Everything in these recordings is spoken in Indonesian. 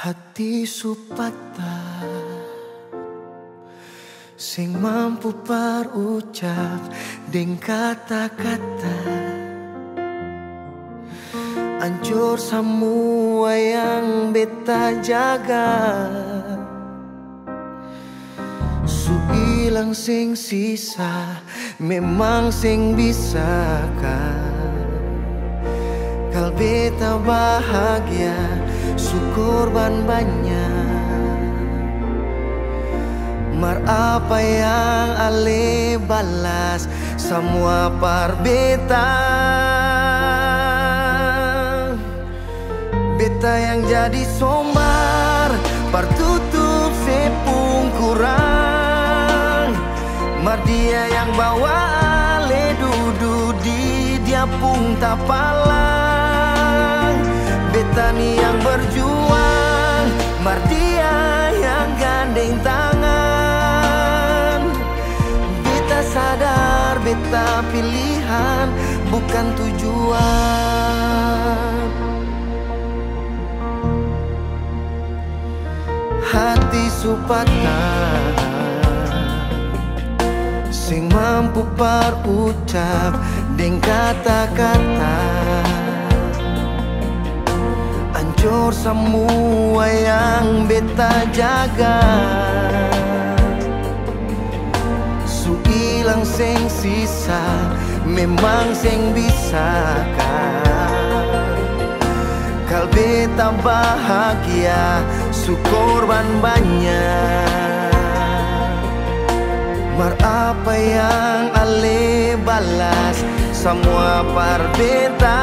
Hati supata sing mampu parucap deng kata-kata, hancur semua yang beta jaga. Su ilang sing sisa memang sing bisa kan. Kal beta bahagia su korban banyak. Mar apa yang ale balas semua par beta. Beta yang jadi sombar par tutup sepung kurang. Mar dia yang bawa ale duduk di dia pung tapalang. Beta nih yang berjuang, mar dia yang gandeng tangan. Beta sadar beta pilihan bukan tujuan. Hati supata sing mampu parucap deng kata-kata, hancur semua yang beta jaga. Su ilang sing sisa memang sing bisa kan. Kal beta bahagia su korban banyak. Mar apa yang ale balas semua par beta.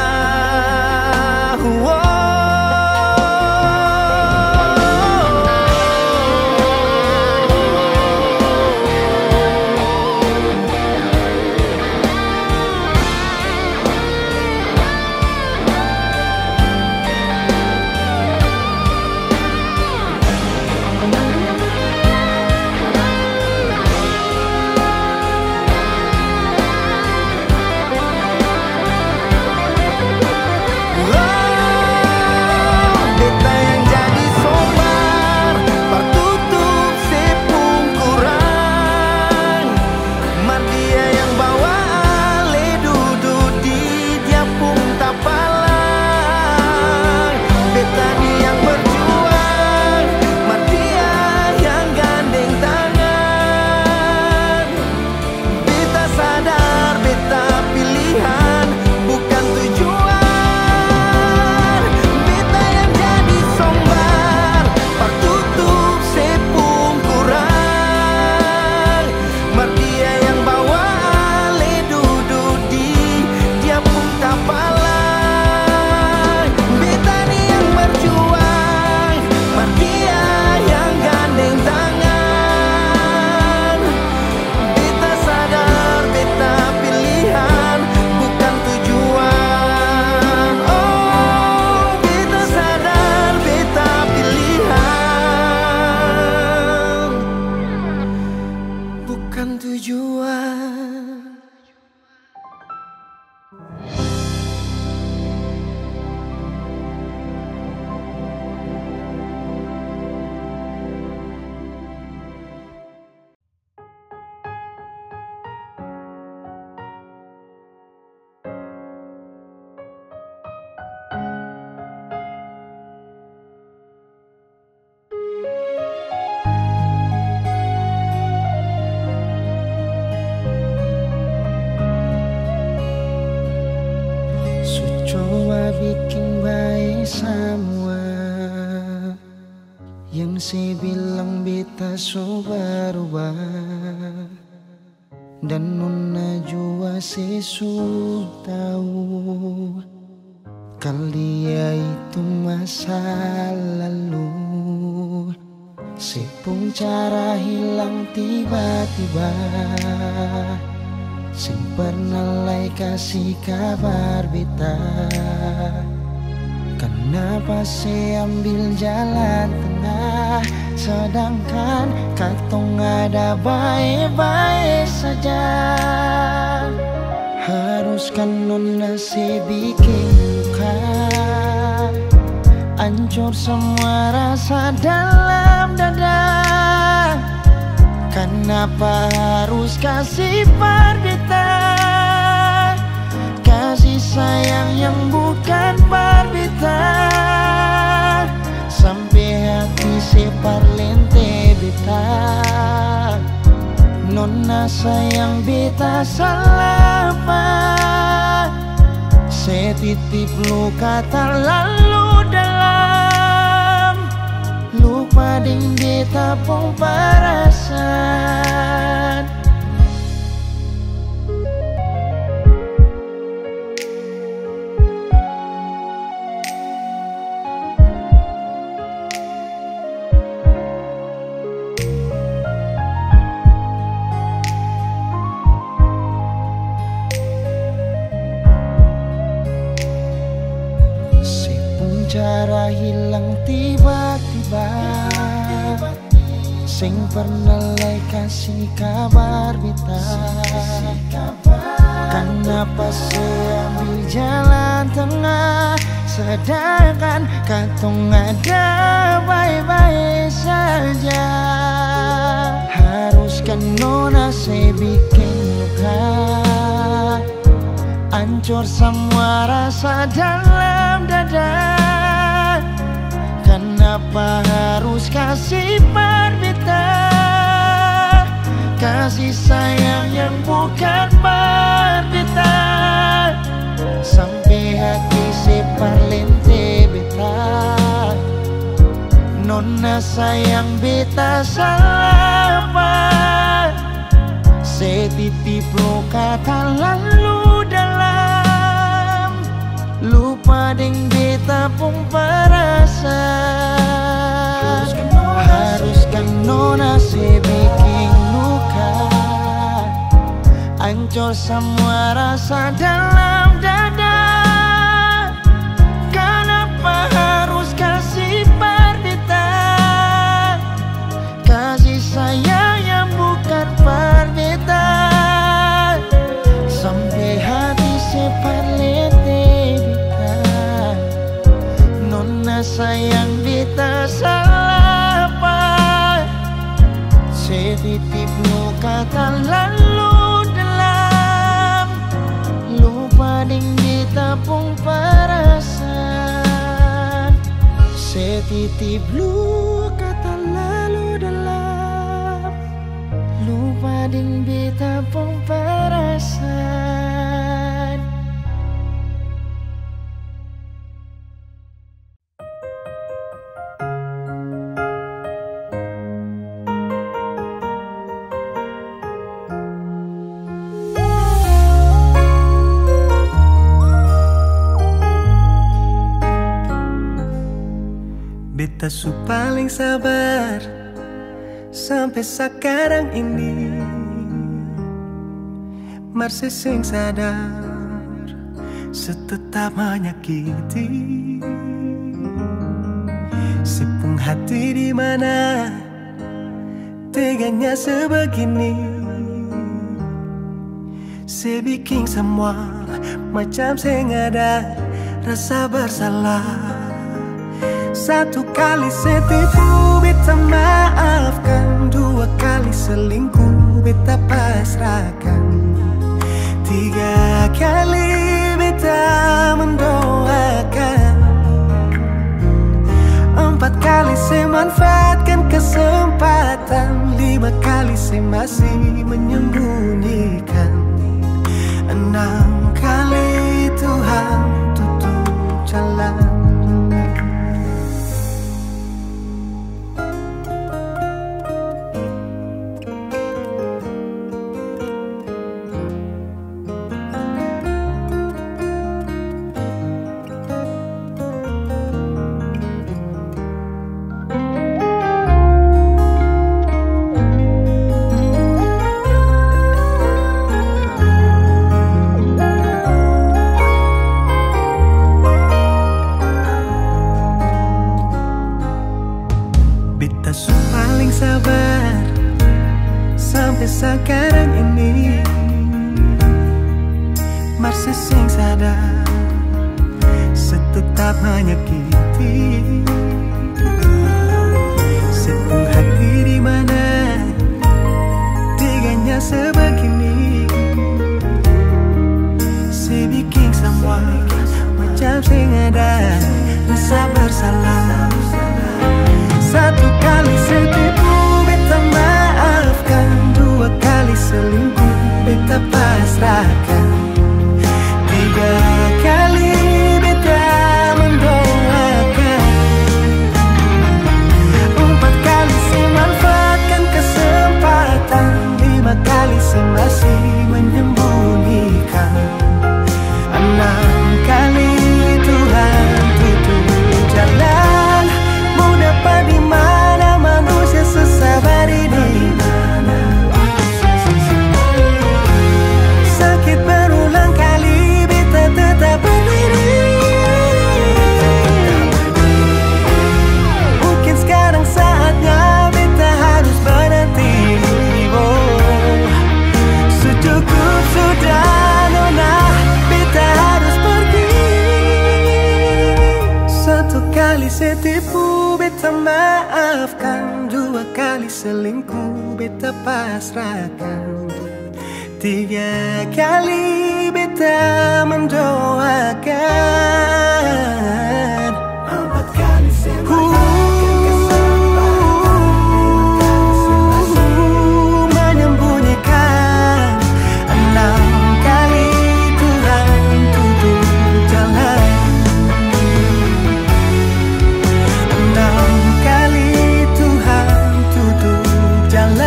Bikin baik semua yang saya bilang beta so berubah, dan nona jua sesu tahu kalau dia itu masa lalu. Sepung cara hilang tiba-tiba, sing pernah lai kasih kabar beta. Kenapa saya ambil jalan tengah, sedangkan katong ada baik-baik saja. Haruskan nona saya bikin luka, hancur semua rasa dalam dada. Kenapa harus kasih parbita, kasih sayang yang bukan parbita, sampai hati separ lente beta. Nona sayang beta salah apa, setitip luka terlalu dalam, lupa ding beta pun perasan. Cara hilang tiba-tiba, sing pernah kasih kabar beta. Kenapa saya ambil jalan tengah, sedangkan katong ada baik-baik saja. Haruskan nona saya bikin luka, hancur semua rasa dalam dada. Kenapa harus kasih parbita, kasih sayang yang bukan parbita, sampai hati separ lente beta. Nona sayang beta salah apa, setitip luka terlalu dalam, lupa ding beta pun perasan. Haruskan nona saya bikin luka, hancur semua rasa dalam dada. Kenapa harus kasih parbita, kasih sayang yang bukan parbita, sampai hati separ lete beta. Nona sayang beta salah apa, setitip luka terlalu dalam, lupa ding beta pun perasan. Setitip luka terlalu dalam, lupa ding beta pun perasan. Beta su paling sabar sampai sekarang ini, masih sing sadar setetap menyakiti. Sepung hati di mana teganya sebegini, saya bikin semua macam saya nggak ada rasa bersalah. Satu kali saya tipu, beta maafkan. Dua kali selingkuh, beta pasrahkan. Tiga kali beta mendoakan. Empat kali saya manfaatkan kesempatan. Lima kali saya masih menyembunyikan. Enam kali Tuhan tutup jalan. Sekarang ini masih sing sadar setetap menyakiti. hati. Sepenuh hati di mana teganya sebegini. Saya bikin semua macam saya ada rasa bersalah. Satu kali setipu beta maafkan, dua kali selingkuh beta pasrahkan, tiga kali beta mendoakan, empat kali saya manfaatkan kesempatan, lima kali saya masih menyembunyikan, enam kali Tuhan tutup jalan. Mau dapat di mana manusia sesabar ini? Sakit berulang kali beta tetap berdiri. Mungkin sekarang saatnya beta harus berhenti. Oh, cukup sudah nona, beta harus pergi. Satu kali saya tipu beta maafkan, dua kali selingkuh beta pasrahkan, tiga kali beta mendoakan, empat kali saya manfaatkan kesempatan, menyembunyikan, enam kali Tuhan tutup jalan, enam kali Tuhan tutup jalan,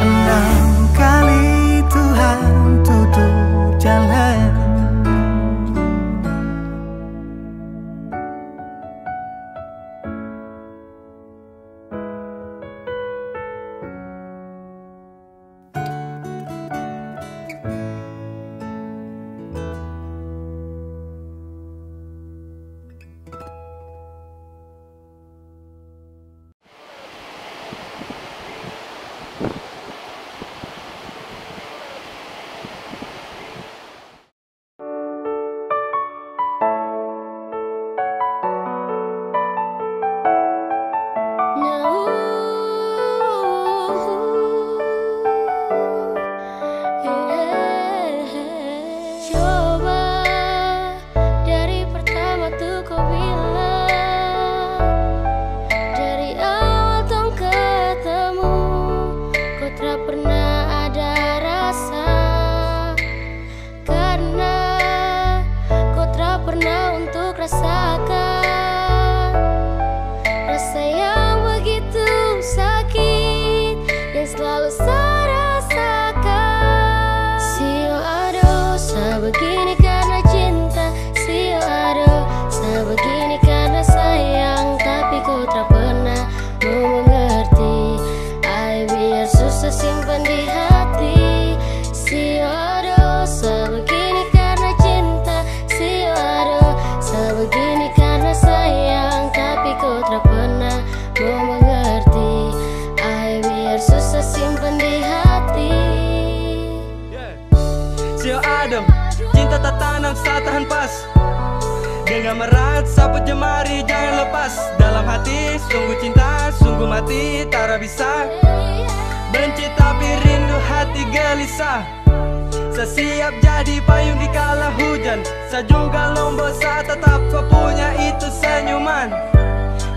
enam kali Tuhan tutup jalan. Cinta tak tanam saat tahan pas, dengan merat sapu jemari jangan lepas. Dalam hati sungguh cinta, sungguh mati, tak bisa benci tapi rindu hati gelisah. Saya siap jadi payung di kala hujan, saya juga lombok saat tetap kau punya itu senyuman.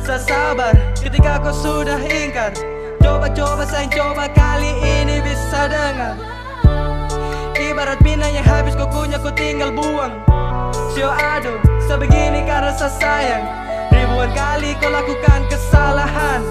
Saya sabar ketika kau sudah ingkar, coba-coba sayang, coba kali ini bisa dengar. Ibarat minyak yang habis kau kunyah kau tinggal buang. Sio aduh, sebegini karena saya sayang. Ribuan kali kau lakukan kesalahan,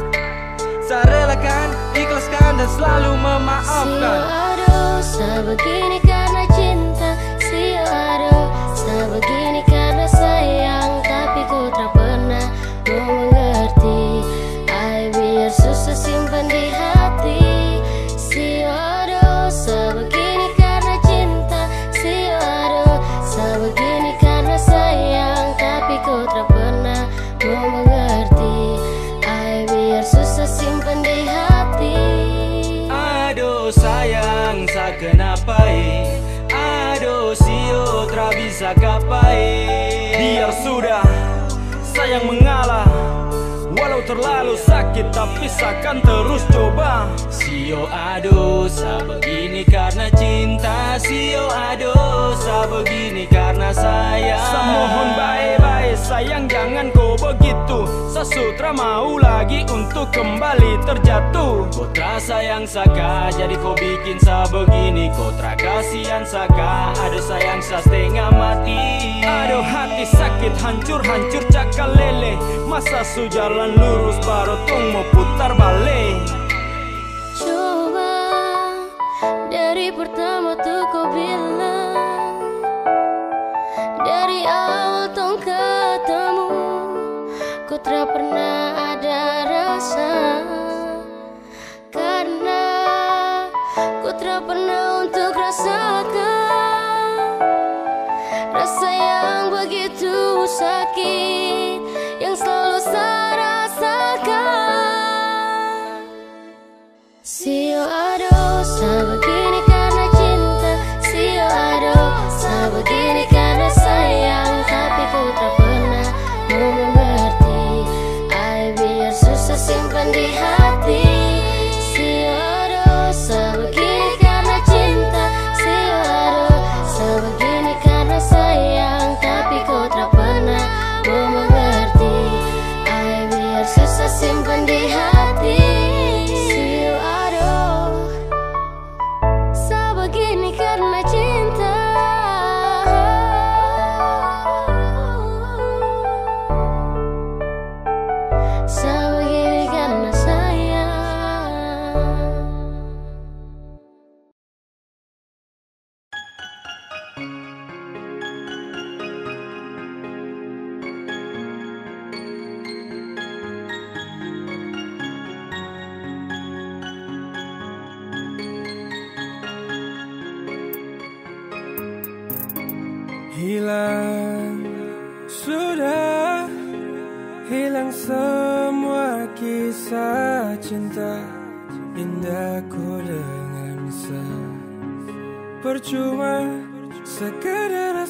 saya relakan, ikhlaskan dan selalu memaafkan. Sio aduh, sebegini karena cinta. Sio aduh, sebegini karena sayang. Tapi ku tak pernah mau mengerti. Ay, biar susah simpan di hati. Sio aduh, sebegini karena cinta. Sio aduh, sebegini karena sayang. Tapi ku tak pernah mau mengerti. Ay, biar susah simpan di hati. Aduh sayang, sa kenapai. Aduh sio tra bisa kapai. sudah, sayang mengalah. Walau terlalu sakit tapi seakan terus coba. Sio aduh, sa begini karena cinta. Sio aduh, sa begini karena sayang. Sa mohon baik-baik sayang jangan kau begitu. Sa sutra mau lagi untuk kembali terjatuh. Kotra sayang saka jadi kau bikin sa begini. Kotra kasihan saka aduh sayang sa setengah mati. Aduh hati sakit hancur-hancur cakal lele. Masa su jalan lurus baru tong mau putar balik. Coba dari pertama tuh kau bilang, dari awal tong ketemu kau tak pernah ada rasa. Karena kau tak pernah untuk rasakan rasa yang begitu sakit yang selalu saya rasakan. Sio aduh, sa begini karena cinta. Sio aduh, sa begini karena sayang. Tapi ku tak pernah mau mengerti. Ay biar susah simpan di hati. Sio aduh, sa begini karena cinta. Sio aduh, sa begini karena sayang. Tapi ku tak pernah mau mengerti. Ay biar susah simpan di hati. Sio aduh, sa begini karena cinta. Sa begini karena sayang. Hilang, sudah hilang semua kisah cinta indahku dengan percuma sekedar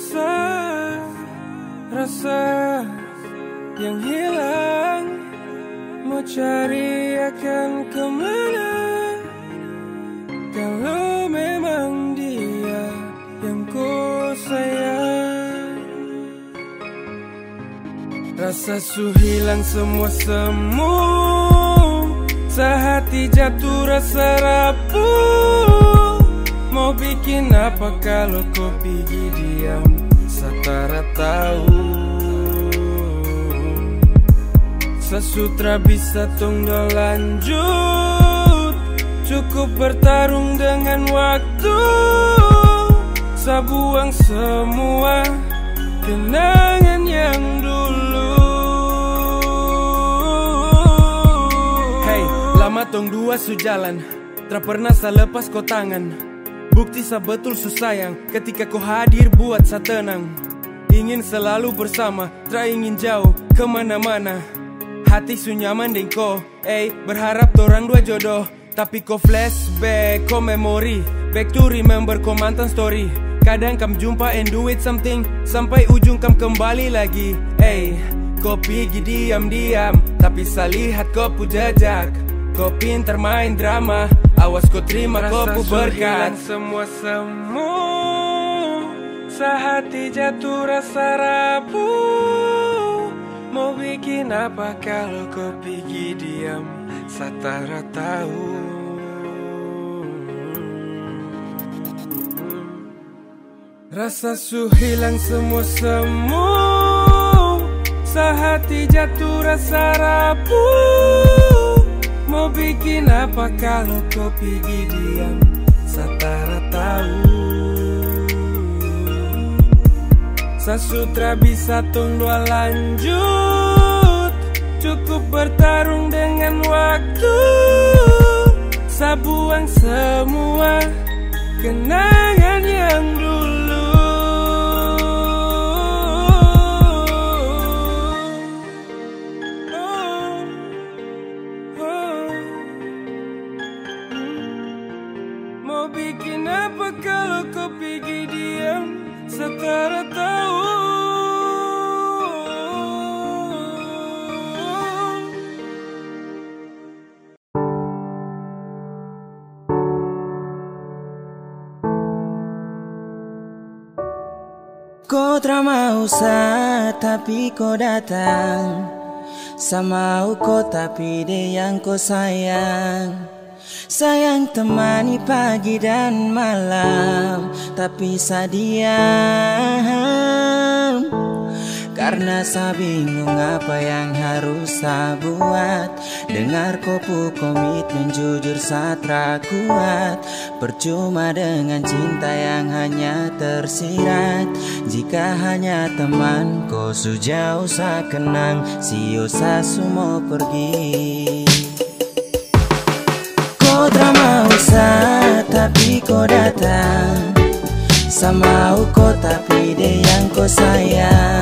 rasa yang hilang. Mau cari akan kemana kalau memang dia yang ku sayang. Rasa su hilang semua sehati jatuh rasa rapuh. Mau bikin apa kalau kau pergi diam satara tahu. Sesutra bisa tunggu lanjut, cukup bertarung dengan waktu. Sabuang semua kenangan yang dulu. Hey, lama tong dua su jalan, tak pernah sa lepas kau tangan. Bukti sa betul su sayang, ketika kau hadir buat sa tenang. Ingin selalu bersama, tak ingin jauh kemana-mana. Hati su nyaman deng kau, berharap torang dua jodoh. Tapi kau flashback, kau memori, back to remember kau mantan story. Kadang kam jumpa and do it something, sampai ujung kam kembali lagi. Kau pergi diam-diam, tapi sa lihat kau pu jejak. Kau pintar main drama, awas kau terima kau pu berkat. Semua sehati jatuh rasa rapuh. Mau bikin apa kalau kau pergi diam satara tahu. Rasa su hilang semua sehati jatuh rasa rapuh. Mau bikin apa kalau kau pergi diam satara tahu. Sasutra bisa tunggu lanjut, cukup bertarung dengan waktu. Sabuang semua kenangan yang dulu. Mau bikin apa kalau kau pergi diam setara tahu. Kau tak mau tapi kau datang. Sama kau tapi dia yang kau sayang. Sayang temani pagi dan malam, tapi saya diam. Karena saya bingung apa yang harus saya buat. Dengar kopu komitmen jujur saya tak kuat. Percuma dengan cinta yang hanya tersirat. Jika hanya teman kau sejauh saya kenang. Sio saya semua pergi. Kau tak mau tapi kau datang. Sama kau tapi dia yang kau sayang.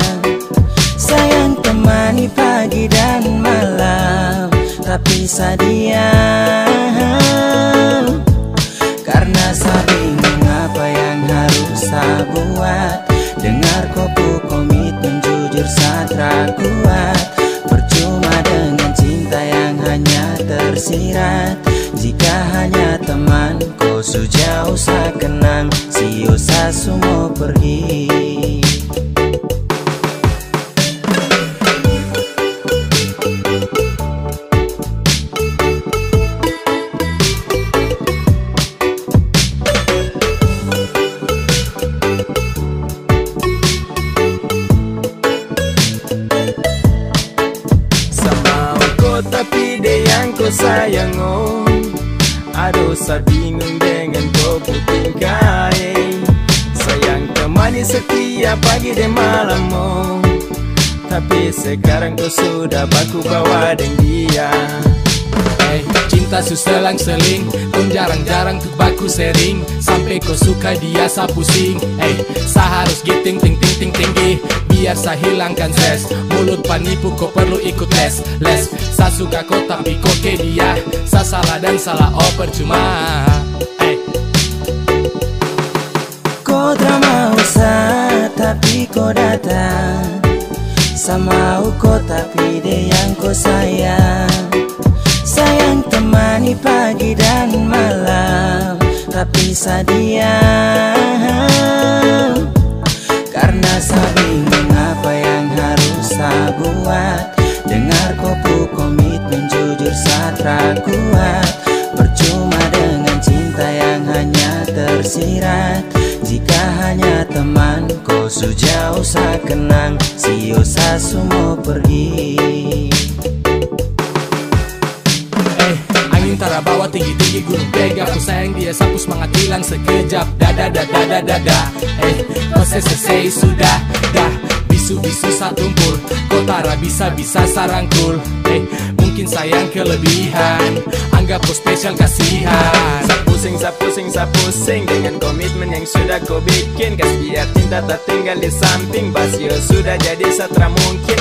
Sayang temani pagi dan malam, tapi saya diam. Karena saya bingung apa yang harus saya buat. Dengar kopu komitmen jujur saya tak kuat. Percuma dengan cinta yang hanya tersirat. Jika hanya teman kau sejauh saya kenang. Sio saya semua pergi. Tapi dia yang kau sayang, oh. Aduh, saya bingung dengan kau tingkah. Sayang temani setiap pagi dan malam, oh. Tapi sekarang kau sudah baku bawa dengan dia. Cinta suselang-seling, kau jarang-jarang tuh baku sering. Sampai kau suka dia sa pusing. Sa harus giting ting ting ting tinggi. Biar sa hilangkan stres. Mulut penipu kau perlu ikut les. Sa suka kau tapi kau ke dia. Sa salah dan salah oh percuma. Kau tak mau tapi kau datang. Sama kau tapi dia yang kau sayang. Sayang temani pagi dan malam, tapi saya diam. Karena saya bingung apa yang harus saya buat. Dengar kopu komitmen jujur saya tak kuat. Percuma dengan cinta yang hanya tersirat. Jika hanya teman kau sejauh saya kenang. Sio saya semua pergi. Antara bawah tinggi-tinggi gunung pega. Aku sayang dia sapu semangat hilang sekejap. Dada. Kau selesai sudah. Dah bisu-bisu satumpul. Kau tara bisa-bisa sarangkul. Mungkin sayang kelebihan. Anggap kau spesial kasihan. Sa pusing dengan komitmen yang sudah kau bikin. Kasih biar cinta tak tinggal di samping. Basio sudah jadi setra mungkin.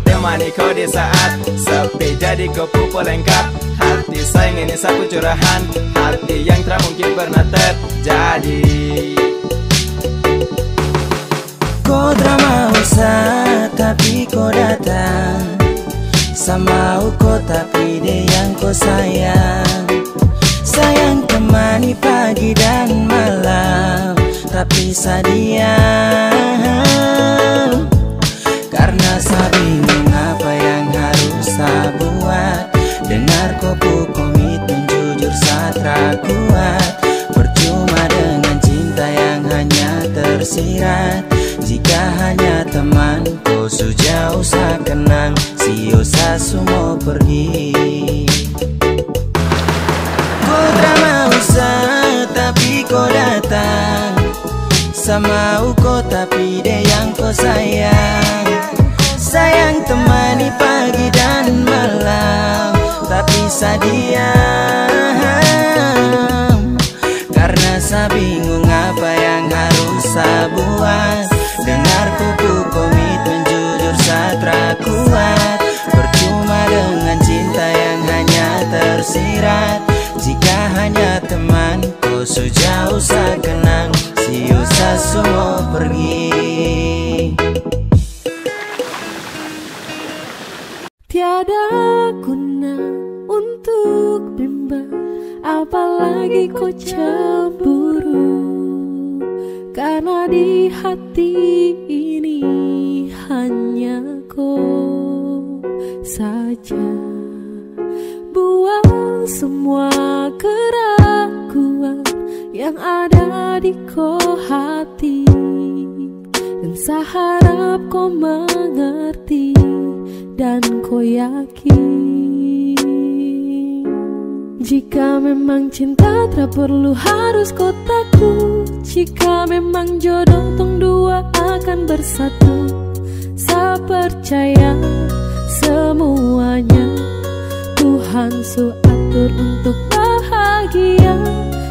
Temani kau di saat sepi, jadi kau pupul lengkap. Hati sayang ini sapu curahan. Hati yang tak mungkin pernah terjadi. Kau tak mau tapi kau datang. Sama kau tapi dia yang kau sayang. Sayang temani pagi dan malam, tapi saya diam. Karena saya bingung apa yang harus saya buat. Dengar kopu komitmen jujur saya tak kuat. Percuma dengan cinta yang hanya tersirat. Jika hanya teman kau sejauh saya kenang. Sio saya semua pergi. Kau tak mau tapi kau datang. Sama kau tapi dia yang kau sayang. Sayang temani pagi dan malam, tapi saya diam. Karena saya bingung apa yang harus saya buat. Dengar kopu komitmen jujur saya tak kuat. Percuma dengan cinta yang hanya tersirat. Jika hanya teman kau sejauh saya kenang. Sio saya semua pergi. Tiada guna untuk bimbang, apalagi kau cemburu. Karena di hati ini hanya kau saja. Buang semua keraguan yang ada di kau hati, dan saya harap kau mengerti dan kau yakin. Jika memang cinta tak perlu harus kau takut. Jika memang jodoh tong dua akan bersatu, saya percaya semuanya Tuhan su atur untuk bahagia.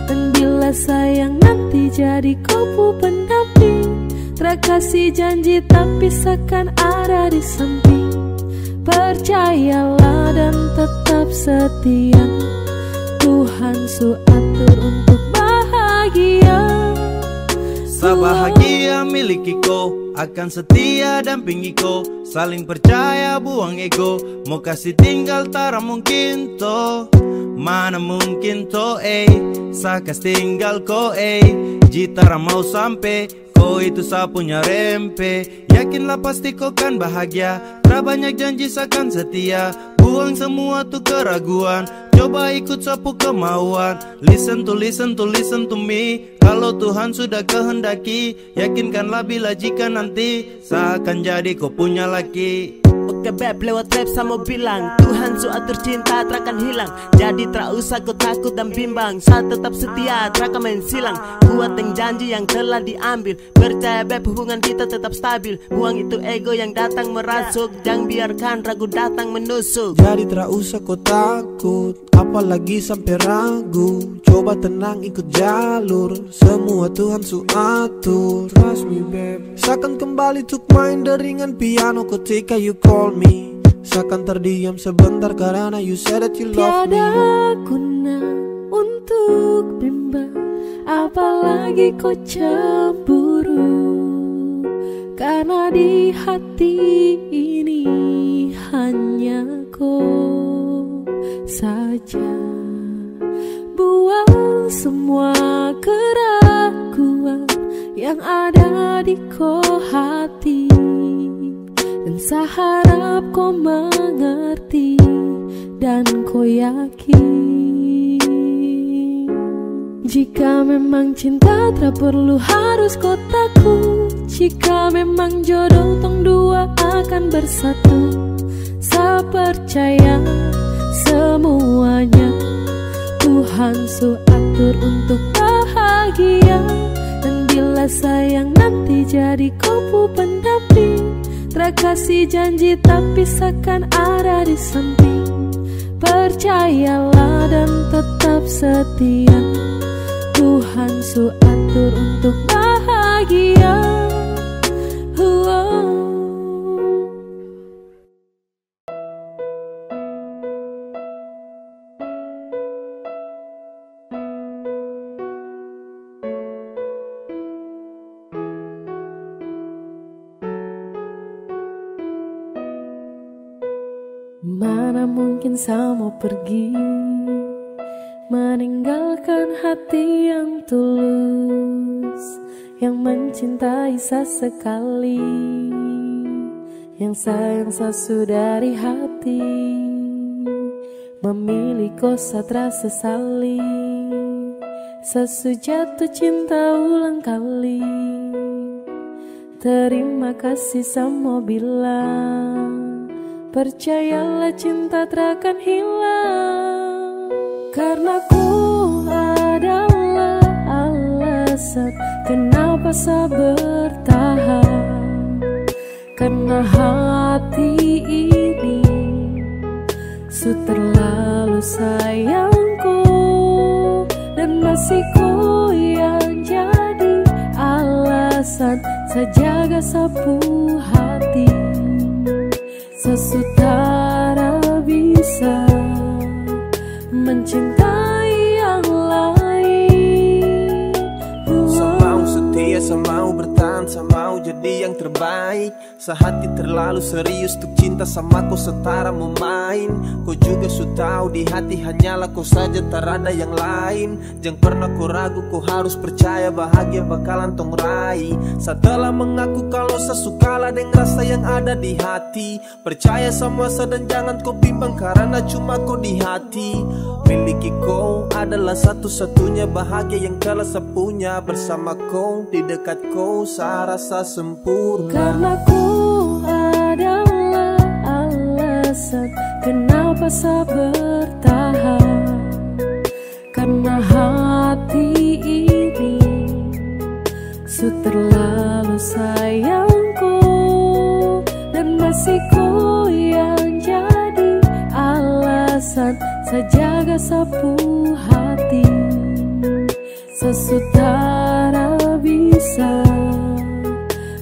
Dan bila sayang nanti jadi kau pendamping, terkasih janji tapi seakan ada di samping. Percayalah dan tetap setia, Tuhan su atur untuk bahagia. Sabahagia miliki kau, akan setia dampingi kau. Saling percaya buang ego, mau kasih tinggal tara mungkin to. Mana mungkin to saya kasih tinggal kau jitara mau sampai. Kau itu saya punya rempe, yakinlah pasti kau kan bahagia. Tra banyak janji seakan setia, buang semua tuh keraguan. Coba ikut sapu kemauan. Listen to me. Kalau Tuhan sudah kehendaki, yakinkanlah bila jika nanti saya akan jadi kau punya laki. Oke beb, lewat rap saya mau bilang, Tuhan su atur cinta terakan hilang. Jadi tak usah kau takut dan bimbang, saya tetap setia terakan main silang. Kuat yang janji yang telah diambil, percaya beb hubungan kita tetap stabil. Buang itu ego yang datang merasuk, jangan biarkan ragu datang menusuk. Jadi tak usah kau takut, apalagi sampai ragu. Coba tenang ikut jalur, semua Tuhan su atur. Trust me babe, seakan kembali tuk main deringan piano ketika you call me. Seakan terdiam sebentar karena you said that you love me. Tiada guna untuk bimbang, apalagi kau cemburu. Karena di hati ini hanya kau saja. Buang semua keraguan yang ada di kau hati, dan saya harap kau mengerti dan kau yakin. Jika memang cinta tak perlu harus kau takut. Jika memang jodoh tong dua akan bersatu, saya percaya semuanya Tuhan su atur untuk bahagia. Dan bila sayang nanti jadi kau pendamping, terkasih janji tapi seakan ada di samping. Percayalah dan tetap setia, Tuhan su atur untuk bahagia. Mana mungkin saya mau pergi, meninggalkan hati yang tulus, yang mencintai sesekali, yang sayang sesu dari hati. Memilih kau satra sesali, sesu jatuh cinta ulang kali. Terima kasih sama bilang, percayalah cinta takkan hilang. Karena ku adalah alasan kenapa saya bertahan. Karena hati ini su terlalu sayangku, dan masih ku yang jadi alasan saya jaga sapu hati. Sesutara bisa mencintai yang lain. Saya mau setia setia, mau bertahan, mau jadi yang terbaik. Sehati terlalu serius untuk cinta sama kau setara mau main. Kau juga sudah tahu di hati hanyalah kau saja, tak ada yang lain. Jangan pernah kau ragu, kau harus percaya bahagia bakalan tong raih. Setelah mengaku kalau sesukalah dengan rasa yang ada di hati. Percaya sama dan jangan kau bimbang karena cuma kau di hati. Miliki kau adalah satu-satunya bahagia yang telah saya punya. Bersama kau, di dekat kau, saya rasa sempurna. Karena kau adalah alasan kenapa saya bertahan. Karena hati ini terlalu sayang kau, dan masih kau yang jadi alasan saya jaga sapu hati. Sesutara bisa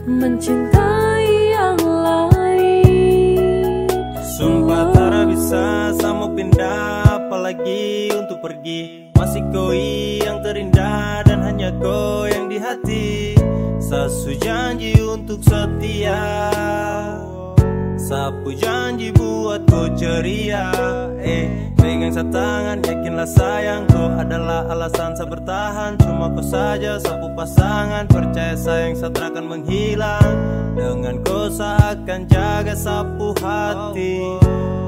mencintai yang lain. Sumpah tak bisa sama pindah, apalagi untuk pergi. Masih kau yang terindah dan hanya kau yang di hati. Sasu janji untuk setia, sapu janji buat kau ceria. Pegang tangan, yakinlah sayang, kau adalah alasan saya bertahan. Cuma kau saja sapu pasangan, percaya sayang saya takkan menghilang. Dengan kau saya akan jaga sapu hati.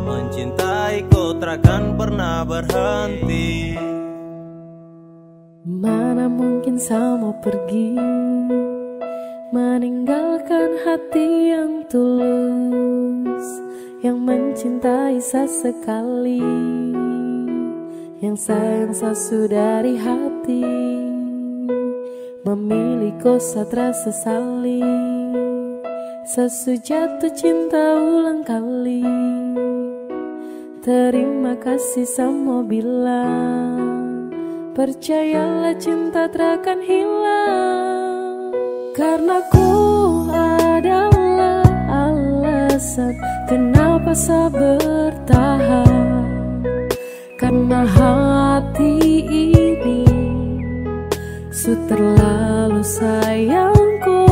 Mencintai kau takkan pernah berhenti. Mana mungkin saya mau pergi, meninggalkan hati yang tulus, yang mencintai sesekali, yang sayang sesudah dari hati. Memilih kau saat rasa sesali, sesu jatuh cinta ulang kali. Terima kasih sama bilang, percayalah cinta takkan hilang. Karena ku adalah alasan kenapa saya bertahan. Karena hati ini terlalu sayangku,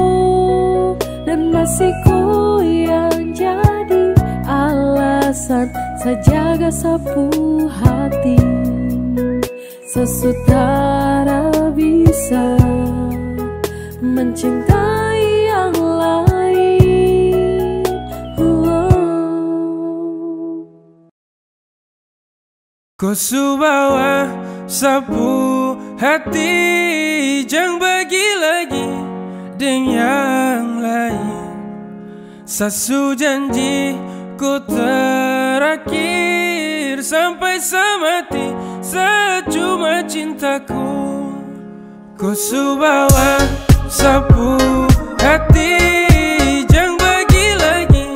dan masih ku yang jadi alasan saya jaga sapu hati. Sesutara bisa mencintai yang lain. Kau subawa sapu hati, jangan bagi lagi dengan yang lain. Sasu janji ku terakhir sampai semati, secuma cintaku. Kau subawa sapu hati, jangan bagi lagi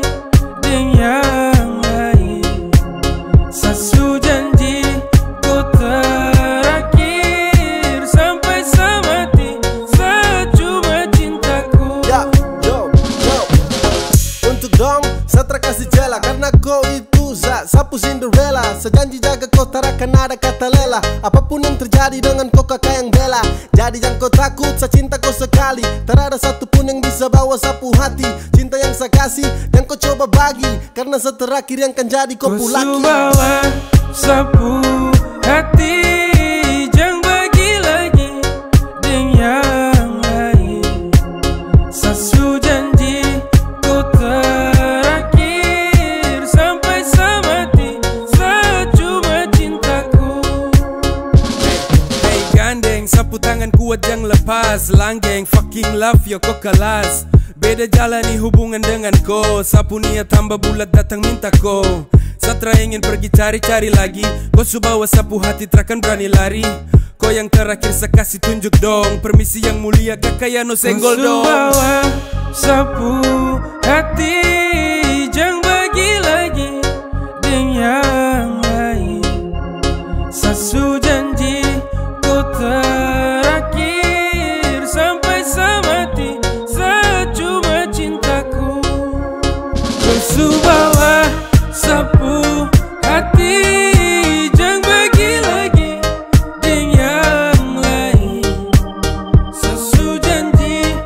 dengan yang lain. Sasu janji ku terakhir sampai semati, secuma cintaku. Untuk dong, saya terkasih jela karena kau itu sapu Cinderella. Sejanji jaga kau tak akan ada kata lela. Apapun yang terjadi dengan kau kakak yang bela. Jadi jangan kau takut, saya cinta kau sekali. Tak ada satupun yang bisa bawa sapu hati. Cinta yang saya kasih dan kau coba bagi, karena saya terakhir yang akan jadi kau pulaki. Kau bawa sapu hati, jangan bagi lagi dengan yang lain. Sasu janji ku terakhir sampai semati, secuma cintaku. Hey gandeng, sapu tangan kuat jangan lepas. Langgeng, fucking love yo kau kelas. Beda jalani hubungan dengan kau. Sapu niat tambah bulat datang minta kau. Satra ingin pergi cari-cari lagi. Kau subawa sapu hati takkan berani lari. Kau yang terakhir saya kasih tunjuk dong. Permisi yang mulia kakak ya no senggol dong. Kau subawa sapu hati, jangan bagi lagi dengan yang lain. Sasu janji ku terakhir sampai semati, secuma cintaku. Kau subawa sapu hati, jangan bagi lagi dengan yang lain. Sasu janji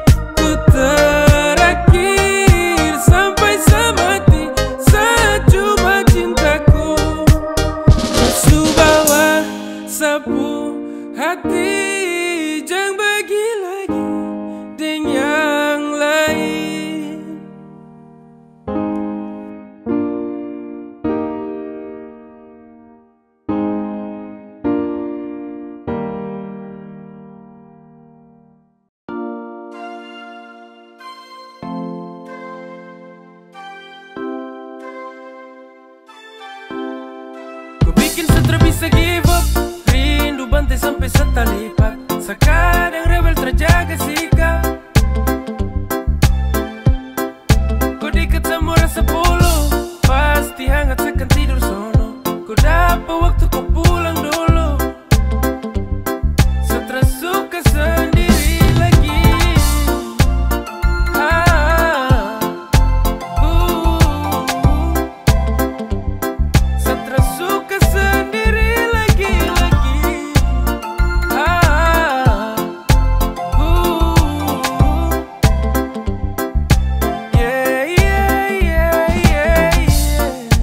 tak bisa give up. Rindu bantai sampai setalipat. Sekadang rebel terjaga sikap. Kau dekat sama rasa polo, pasti hangat sekan tidur sono. Kau dapat waktu kau pulang dulu. Setelah suka sendiri lagi. Setelah suka sendiri lagi.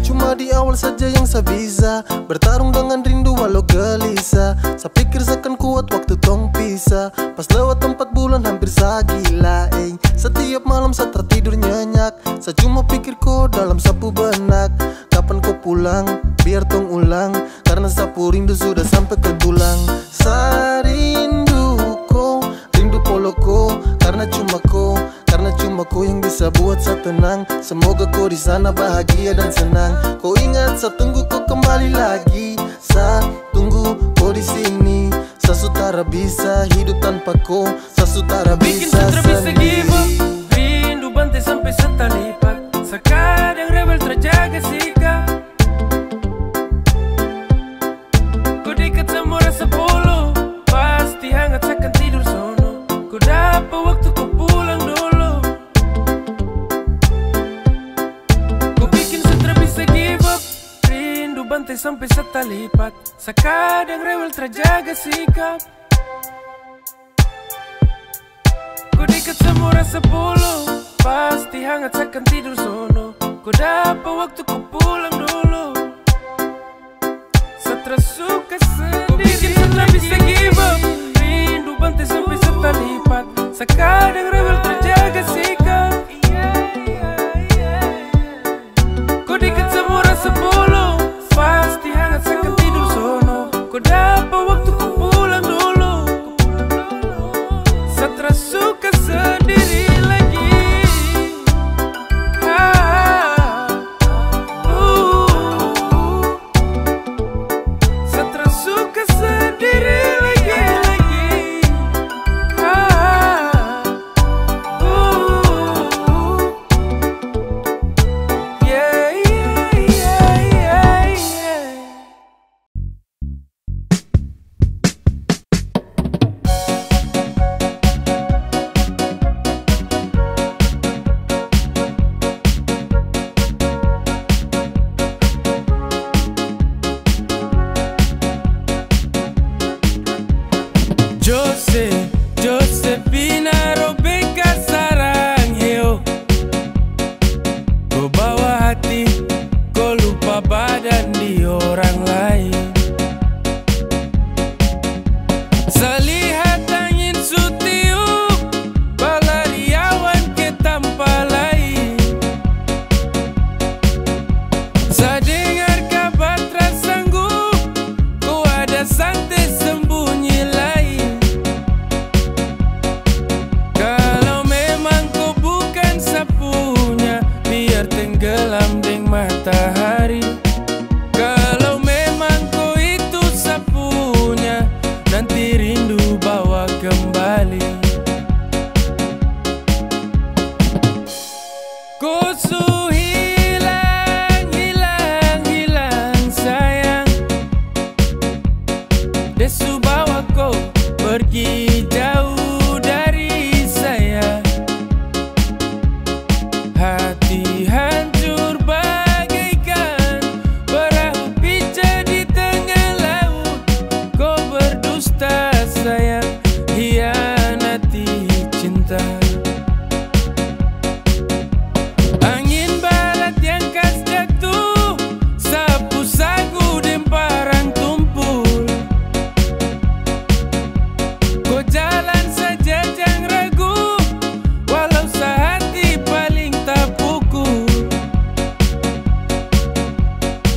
Cuma di awal saja yang saya bisa bertarung dengan rindu walau gelisah. Saya pikir seakan kuat waktu tong pisah. Pas lewat 4 bulan hampir saya gila. Setiap malam saya tertidur nyenyak. Saya cuma pikir kau dalam sapu benak. Kapan kau pulang biar tong ulang. Karena sapu rindu sudah sampai ke tulang. Saya rindu kau, rindu poloku. Karena cuma kau yang bisa buat saya tenang. Semoga kau di sana bahagia dan senang. Kau ingat saya tunggu kau kembali lagi. Saya tunggu kau di sini. Saya sutara bisa hidup tanpa kau. Saya sutara Bikin bisa sutra bisa give up. sendiri. Rindu bantai sampai setalipat. Sekadang rebel terjaga sikap. Kau dekat sama rasa polo, pasti hangat sekan tidur sono. Kau dapat waktu kau pulang dulu. Kau bikin sutra bisa give up. Rindu bantai sampai setalipat. Sekadang rebel terjaga sikap. Kau dekat sama rasa polo, pasti hangat sekan tidur sono. Kau dapat waktu kau pulang dulu. Setelah suka sendiri. Kau bikin setelah bisa give up. Rindu bantai sampai setalipat. Sekadang rebel terjaga sikap. Kau dekat sama rasa polo, pasti hangat sekan tidur sono. Kau dapat waktu kau pulang dulu. Setelah suka sendiri lagi. Setelah suka sendiri lagi. Josepina Robeka sarang heo. Kau bawa hati, kau lupa badan di orang lain. Selihat angin sutiup, balariawan ke tanpa lain. Saya dengar kabar tersanggup, kau ada santai sembunyi lain. Kalau memang kau bukan sapunya, biar tenggelam deng matahari. Kalau memang kau itu sapunya, nanti rindu bawa kembali. Kau su hilang, hilang, hilang sayang. Desu bawa kau pergi jauh dari saya. Hati hancur bagaikan perahu pica di tengah laut. Kau berdusta sayang, hianati cinta. Angin barat yang khas jatuh, sapu sagu dan parang tumpul. Kau jalan saja jangan ragu, walau sehati paling tak pukul.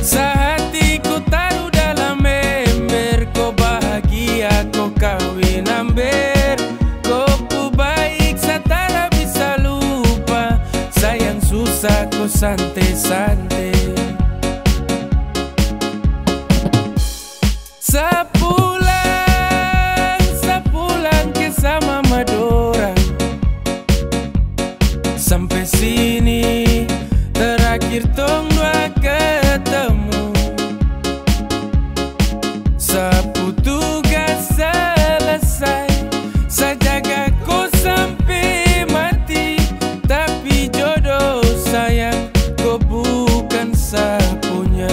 Sehati ku taruh dalam ember, kau bahagia kau kawin amber. Kau pu baik satara bisa lupa, sayang susah kau santai-santai. sampai sini terakhir tong dua ketemu. Sapu tugas selesai, saya jaga kau sampai mati. Tapi jodoh sayang, kau bukan sapunya.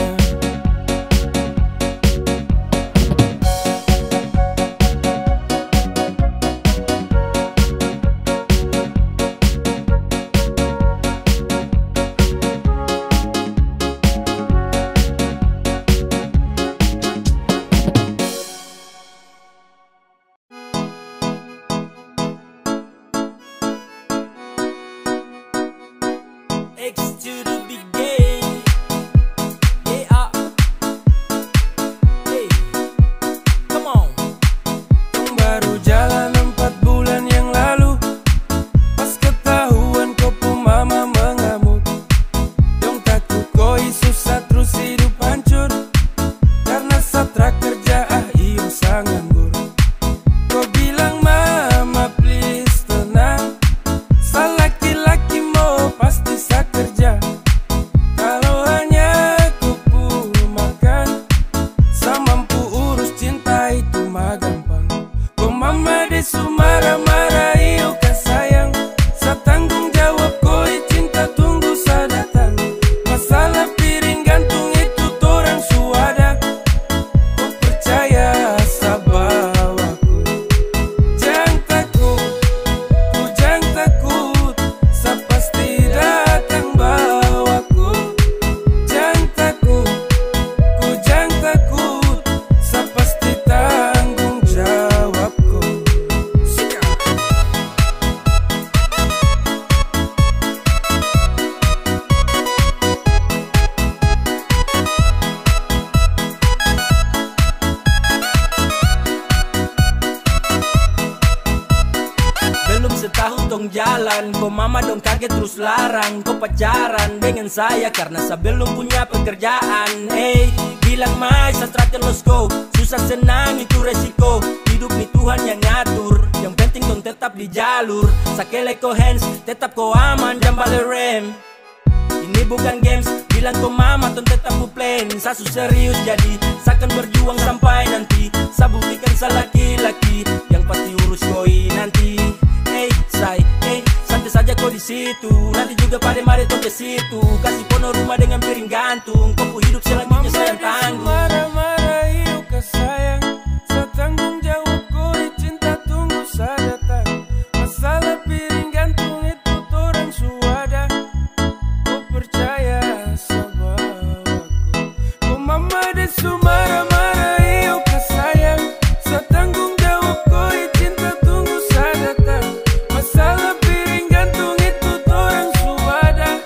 X to the big game. Yeah. Hey, come on. Baru jalan 4 bulan yang lalu, pas ketahuan kau pun mama mengamuk. Dong takut koi susah terus hidup hancur, karena satra kerja iyo sangat nganggur. Kau bilang mama please tenang, laki-laki mau pasti sa kerja. Kalau hanya aku pun makan, sa mampu urus cinta itu mah gampang. Kau mama desu marah-marah iyo kan sayang, sa tanggung jawab koi cinta tunggu sa datang. Masalah piring gantung itu torang suada, kau percaya sa bawaku. Jangan takut, ku jangan takut, sa pasti datang bawaku. Jangan takut, ku jangan takut, sa pasti tanggung jawabku. Belum setahun tong jalan, kau mama dong kaget terus larang kau pacaran dengan saya karena saya belum punya pekerjaan. Hey, bilang mai saya terakhir let's go. Susah senang itu resiko, hidup nih Tuhan yang ngatur. Yang penting dong tetap di jalur. Sakele ko hands, tetap kau aman, jangan balik rem. Ini bukan games, bilang kau mama ton tetap ku plan. Saya serius jadi, saya akan berjuang sampai nanti. Saya buktikan saya laki-laki yang pasti urus koi nanti. Hey, santai saja kau di situ. Nanti juga pada mari kau ke situ. Kasih pono rumah dengan piring gantung. Kau hidup selanjutnya saya tanggung. Marah-marah iyo ke sayang, sa tanggung jawab koi cinta tunggu sa datang. Masalah piring gantung itu torang suada, kau percaya sa bawaku. Kau mama desu marah-marah iyo ke sayang, sa tanggung jawab koi cinta tunggu sa datang. Masalah piring gantung itu torang suada,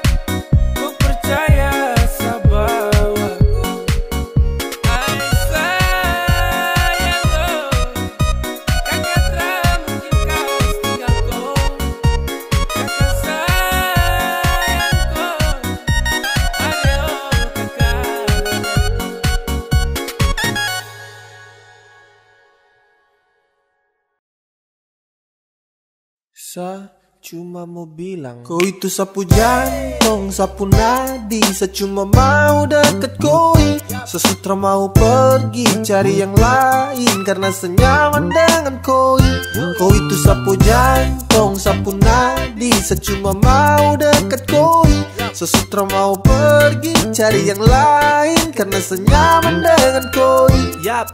kau percaya sa bawaku. Ay sayang ko, kakak tra mungkin kau tinggal ko. Kakak sayang ko, ayo kakak. Sa cuma mau bilang, kau itu sapu jantung, sapu nadi. Sa cuma mau deket koi, sesutra mau pergi cari yang lain karena senyaman dengan koi. Kau itu sapu jantung, sapu nadi. Sa cuma mau deket koi, sesutra mau pergi cari yang lain karena senyaman dengan koi. Yap,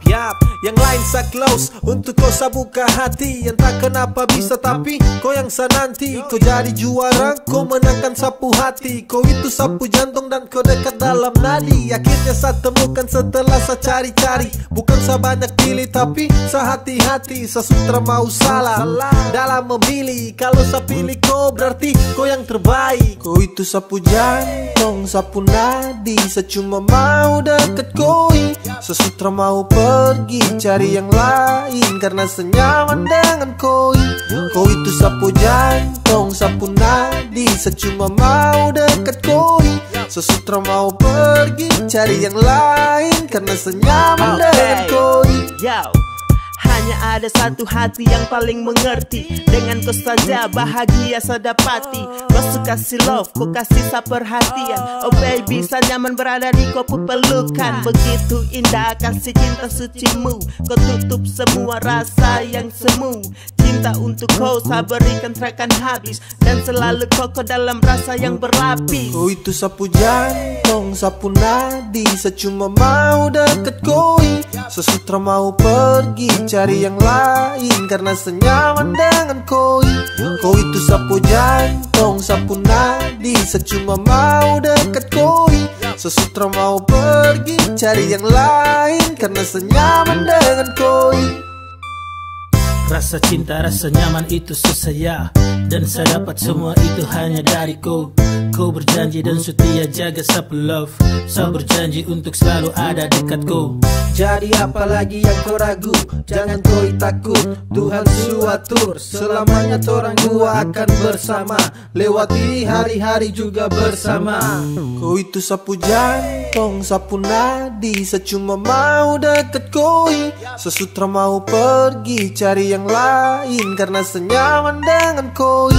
yang lain sa close, untuk kau sa buka hati. Entah kenapa bisa tapi kau yang sa nanti. Kau jadi juara, kau menangkan sapu hati. Kau itu sapu jantung dan kau dekat dalam nadi. Akhirnya sa temukan setelah sa cari-cari. Bukan sa banyak pilih tapi sa hati-hati. Sa sutra mau salah dalam memilih. Kalau sa pilih kau berarti kau yang terbaik. Kau itu sapu jantung, sapu nadi. Sa cuma mau deket koi, sesutra mau pergi cari yang lain karena senyaman dengan koi. Kau itu sapu jantung, sapu nadi. Sa cuma mau deket koi, sesutra mau pergi cari yang lain karena senyaman dengan koi. Yo, Hanya ada satu hati yang paling mengerti. Dengan kau saja bahagia saya dapati. Kau suka kasih love, kau kasih saya perhatian. Oh baby, saya nyaman berada di kau pelukan. Begitu indah kasih cinta sucimu. Kau tutup semua rasa yang semu. Cinta untuk kau saya berikan terakan habis. Dan selalu kokoh dalam rasa yang berlapis. Kau itu sapu jantung, sapu nadi. Saya cuma mau deket koi. Sesutra mau pergi cari yang lain karena senyaman dengan koi. Kau itu sapu jantung, sapu nadi. Saya cuma mau deket koi. Sesutra mau pergi cari yang lain karena senyaman dengan koi. Rasa cinta, rasa nyaman itu saya. Dan saya dapat semua itu hanya dari kau. Kau berjanji dan setia jaga sapu love. Saya berjanji untuk selalu ada dekat kau. Jadi apalagi yang kau ragu, jangan kau takut. Tuhan suatur, selamanya torang dua akan bersama. Lewati hari-hari juga bersama. Kau itu sapu jantung, sapu nadi. Saya cuma mau deket koi. Sesutra mau pergi cari yang lain karena senyaman dengan koi.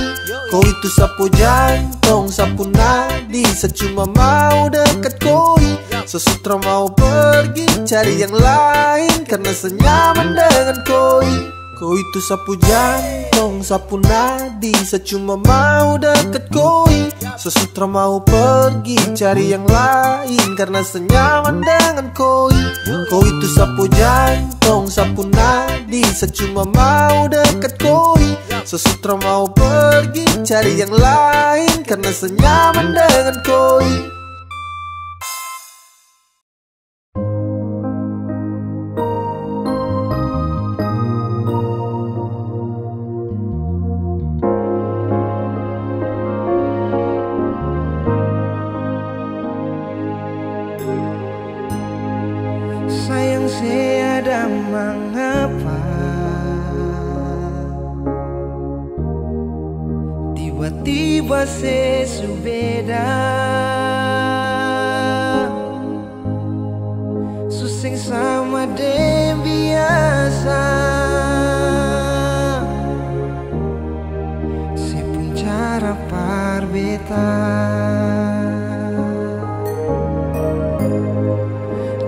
Kau itu sapu jantung, sapu nadi. Saya cuma mau deket koi. Sesutra mau pergi cari yang lain karena senyaman dengan koi. Kau itu sapu jantung, sapu nadi. Saya cuma mau deket koi. Sesutra mau pergi cari yang lain karena senyaman dengan koi. Kau itu sapu jantung, sapu nadi. Saya cuma mau deket koi. Sesutra mau pergi cari yang lain karena senyaman dengan koi. Sayang tiada mengapa tiba-tiba sesubeda. Suseng sama de biasa. Sepun cara parbeta.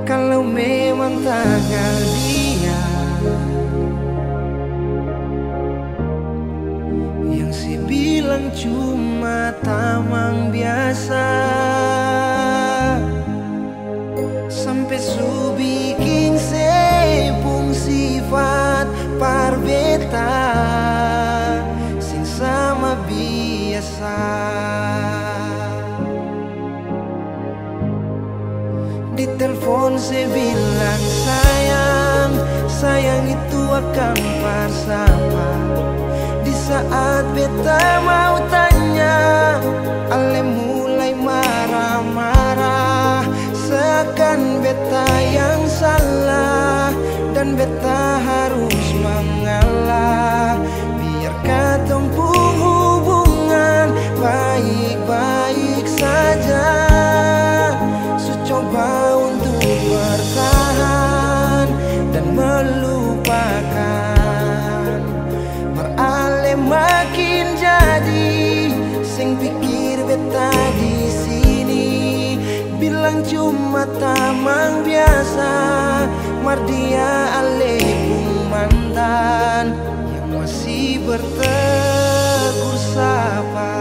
Kalau memang tanggal dia yang si bilang cuma tamang biasa. Sampai su bikin sepung sifat parbeta sing sama biasa. Di telepon saya bilang sayang, sayang itu akan bersama. Di saat beta mau tanya, ale mulai marah-marah. Seakan beta yang salah dan beta harus mengalah. Biar katong hubungan baik-baik saja. Coba untuk bertahan dan melupakan. Merale makin jadi sing pikir beta di sini. Bilang cuma tamang biasa. Mardia ale pun mantan yang masih bertegur sapa.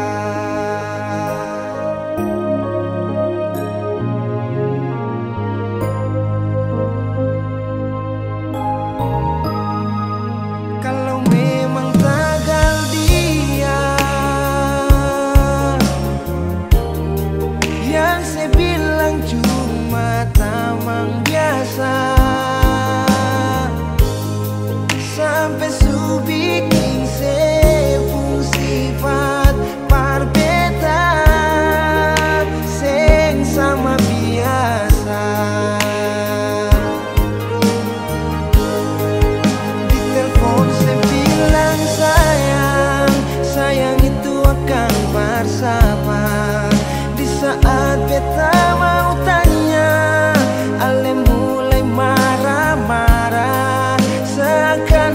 Sampai su bikin sepung sifat parbeta seng sama biasa. Di telepon saya bilang sayang, sayang itu akan bersama. Di saat beta mau tanya, ale mulai marah-marah. Seakan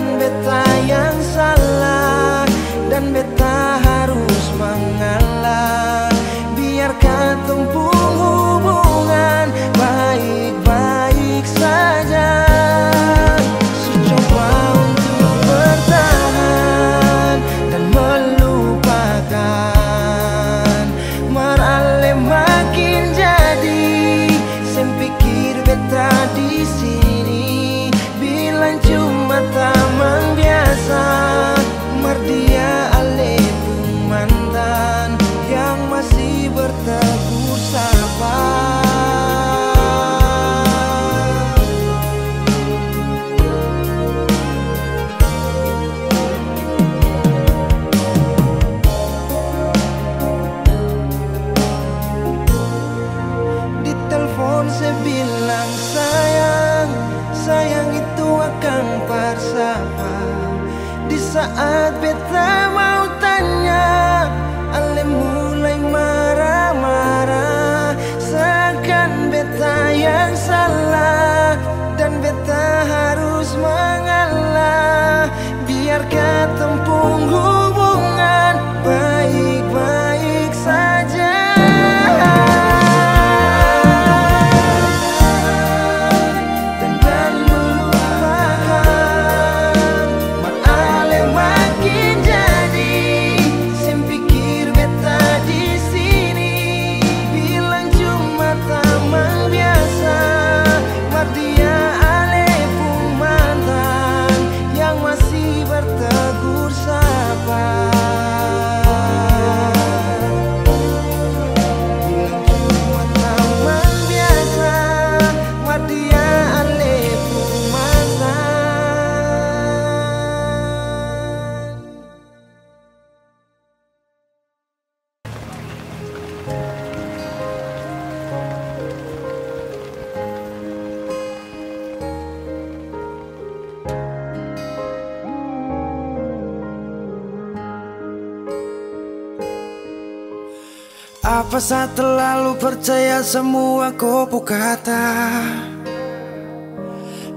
Apa saya terlalu percaya semua kau kata?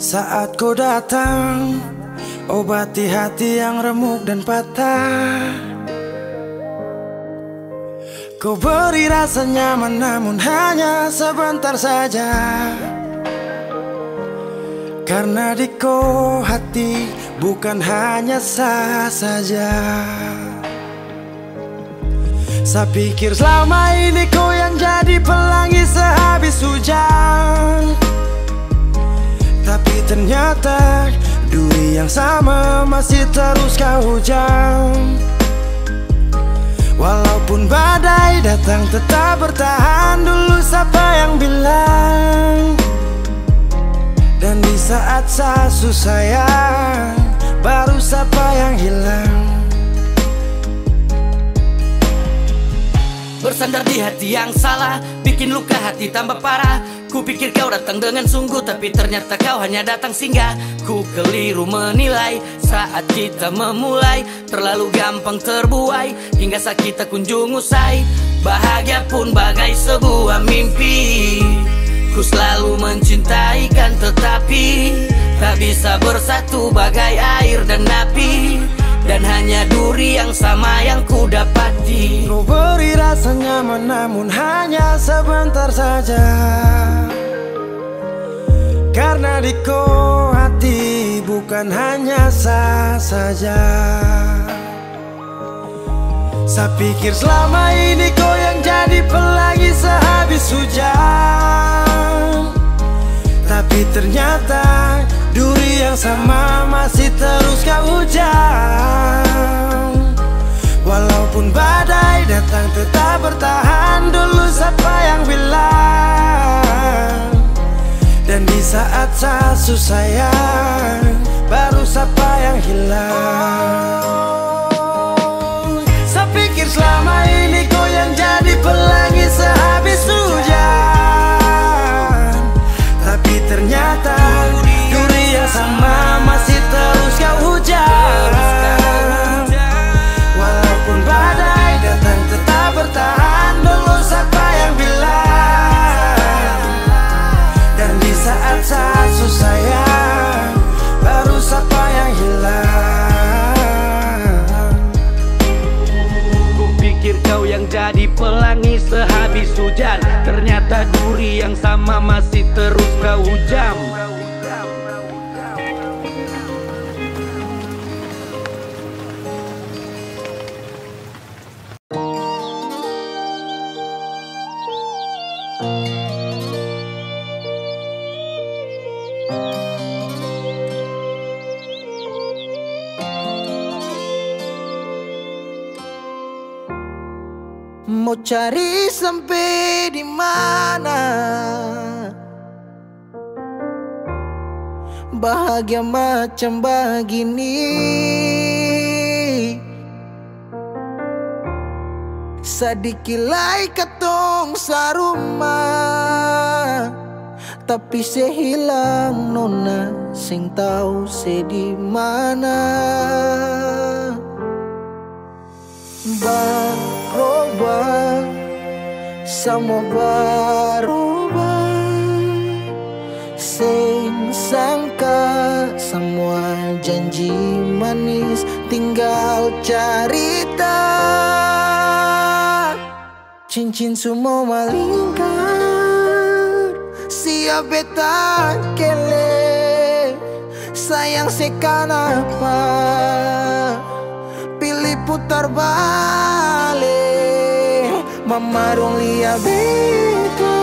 Saat kau datang, obati hati yang remuk dan patah. Kau beri rasa nyaman namun hanya sebentar saja. Karena di kau hati bukan hanya sah saja. Saya pikir selama ini kau yang jadi pelangi sehabis hujan. Tapi ternyata duri yang sama masih terus kau hujam. Walaupun badai datang tetap bertahan. Dulu siapa yang bilang? Dan di saat saya susah sayang, baru siapa yang hilang? Bersandar di hati yang salah, bikin luka hati tambah parah. Ku pikir kau datang dengan sungguh, tapi ternyata kau hanya datang singgah. Ku keliru menilai saat kita memulai, terlalu gampang terbuai hingga sakit tak kunjung usai. Bahagia pun bagai sebuah mimpi. Ku selalu mencintai kan, tetapi tak bisa bersatu bagai air dan api. Dan hanya duri yang sama yang ku dapati. Kau beri rasa nyaman namun hanya sebentar saja. Karena di kau hati bukan hanya sah saja. Saya pikir selama ini kau yang jadi pelangi sehabis hujan. Tapi ternyata duri yang sama masih terus kau hujam. Walaupun badai datang tetap bertahan. Dulu siapa yang bilang? Dan di saat saya susah sayang, baru siapa yang hilang? Saya pikir selama ini kau yang jadi pelangi sehabis hujan. Tapi ternyata duri yang sama masih terus kau hujam. Walaupun badai datang tetap bertahan. Dulu siapa yang bilang? Dan di saat saya susah sayang, baru siapa yang hilang? Ku pikir kau yang jadi pelangi sehabis hujan, ternyata duri yang sama masih terus kau hujam. Mau cari sampai di mana? Bahagia macam begini. Sadikilai katong sarumah, tapi sehilang nona sing tahu se di mana. Berubah, semua berubah. Sing sangka semua janji manis tinggal cerita. Cincin semua malingkar, siap beta kele. Sayang sekanapa pilih putar balik. Mama dong lihat beta,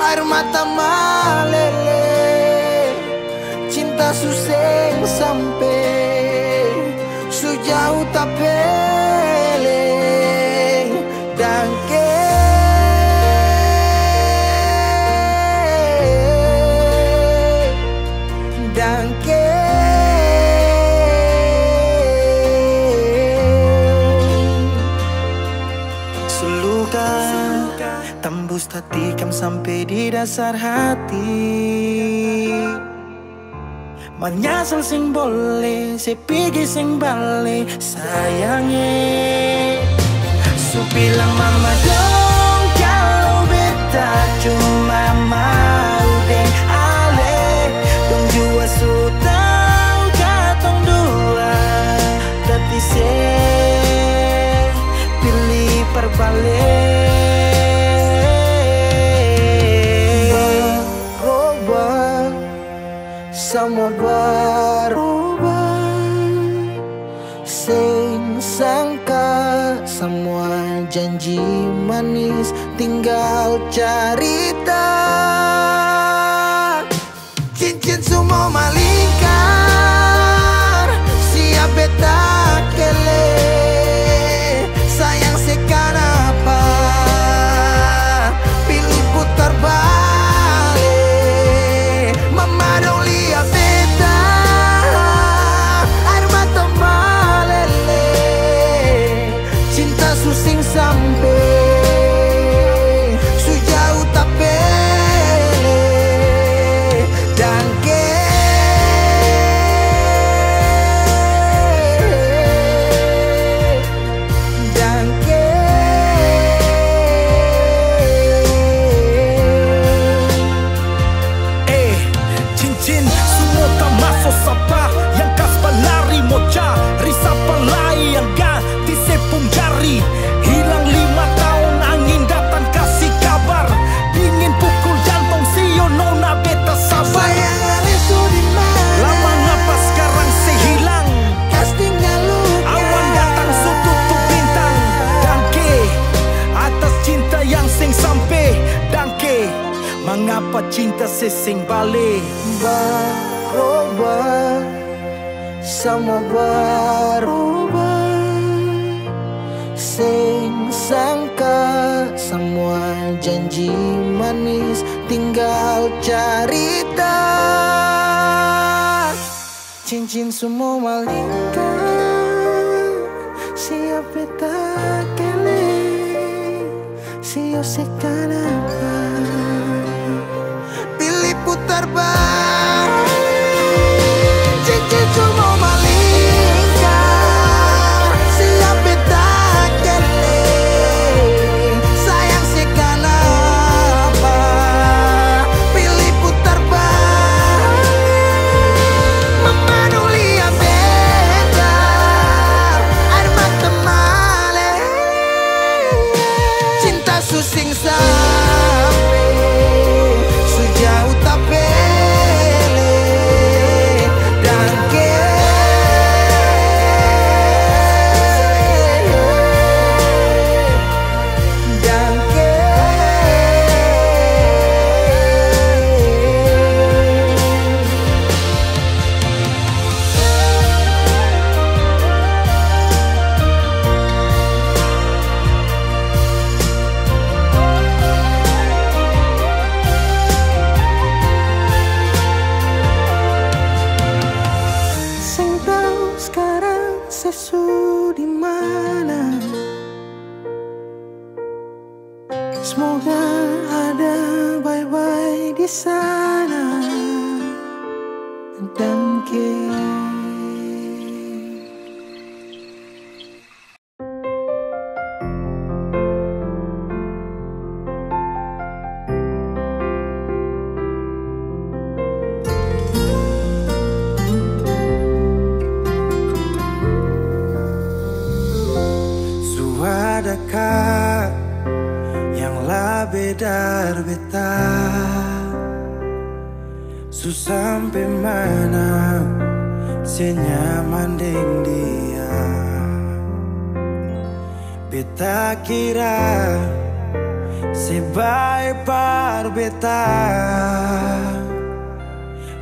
air mata malele. Cinta suseng sampai sejauh tak peleng. Dangke Dangke tembus tatikam sampai di dasar hati. Menyesal sing boleh, sepigi sing balik sayangnya. Bilang mama dong kalau beta cuma mau deng ale. Dong jua sutau katong dua, tapi se pilih perbalik. Berubah, semua berubah. Sing sangka semua janji manis tinggal cerita. Cincin semua malingkar, siap beta kele. Sayang sekan apa, pilih putar balik. Mama dong lihat beta, air mata meleleh. Cinta susing sampai sejauh tak pele. Dan cincin semua tak masuk sapa, yang kas balari moca, risapa lai yang ganti sepung jari. Hilang 5 tahun angin datang kasih kabar, dingin pukul jantung sio nona beta sabar. sayang alesu di mana? Lama ngapa sekarang sehilang? Kas tinggal luka. Awan datang sututup bintang. Dangke atas cinta yang sing sampai. Dangke mengapa cinta sesing balik? Berubah, semua berubah. Sing sangka semua janji manis tinggal cerita. Cincin semua malingkar, siap beta kele. Sio sekan apa, pilih putar balik. Cincin semua malingkar, siap beta kele. Sayang sekan apa, pilih putar balik. Mama dong lihat beta, air mata meleleh. Cinta susing sampai sejauh tak pele. Dan sing tahu sekarang sesu di mana. Semoga ada bye-bye di sana. Dan adakah yang lebih dari beta? Sampai mana senyaman deng dia? Beta kira sebaik par beta,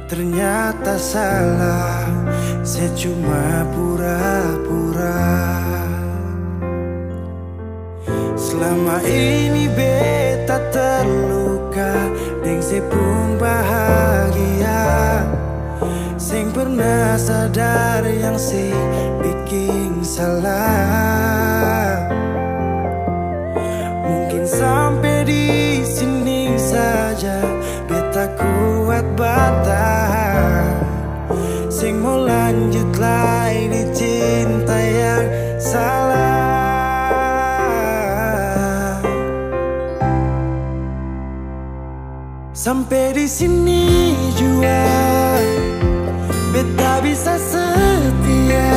ternyata salah, saya cuma pura-pura. Selama ini beta terluka, deng sepung bahagia. Sing pernah sadar yang si bikin salah. Mungkin sampai di sini saja beta kuat bertahan. Sing mau lanjut lagi di cinta yang salah. Sampai di sini jua beta bisa setia,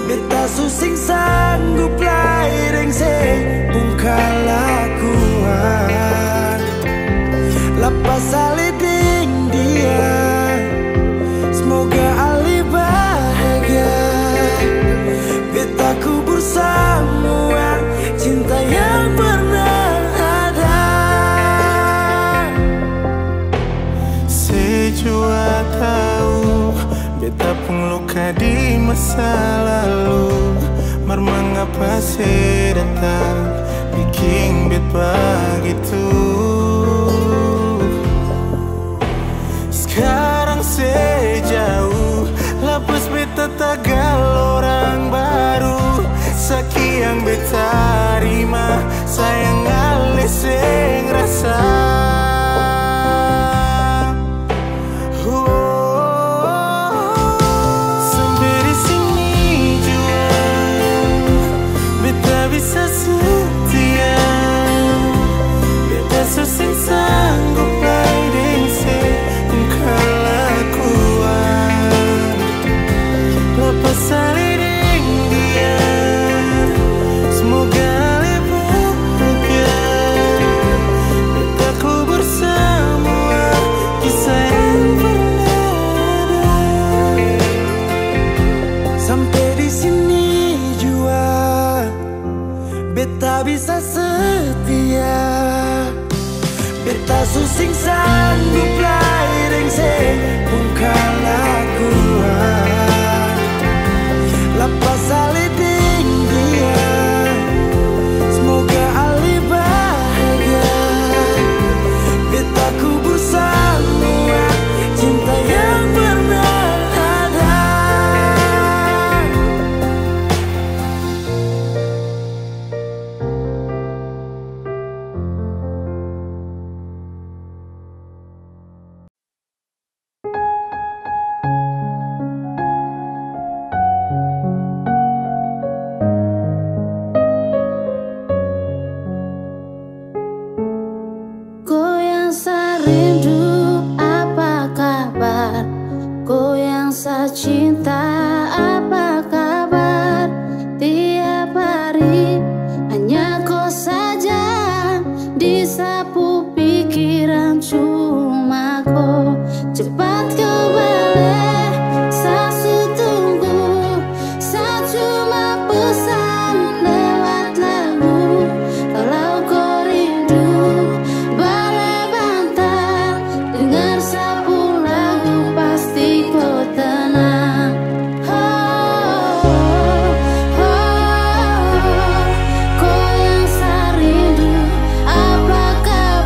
beta susing sanggup laireng se pungkalakuan. Lepas aliding dia, semoga Ali bahagia. Beta kubur semua cinta yang pernah ada. Sejua tahu beta pun luka di masa lalu. Mar mengapa saya datang bikin beta begitu. Sekarang sejauh lepas beta tagal orang baru. Sekian beta terima sayang ale sing rasa. Sampai di sini jua beta bisa setia, beta susing sanggup lain se pungkalakuan. Lepas saliding dia, semoga lebih bahagia. Beta kubur semua kisah yang pernah ada. Sampai di sini jua beta bisa setia, beta susing sanggup laireng se pungkalakuan. Lepas saliding dia, semoga Ali bahagia. Beta kubur semua cinta yang pernah ada. Goyang sarindu apa kabar? Goyang sacinta apa kabar? Tiap hari hanya kau saja, disapu pikiran cuma kau. Cepat kau balik, sasu tunggu, saya cuma pesan lewat lagu. Kalau kau rindu balai bantal, dengar sapu lagu pasti kau tenang. Oh, oh, oh, kau yang sarindu apa kabar?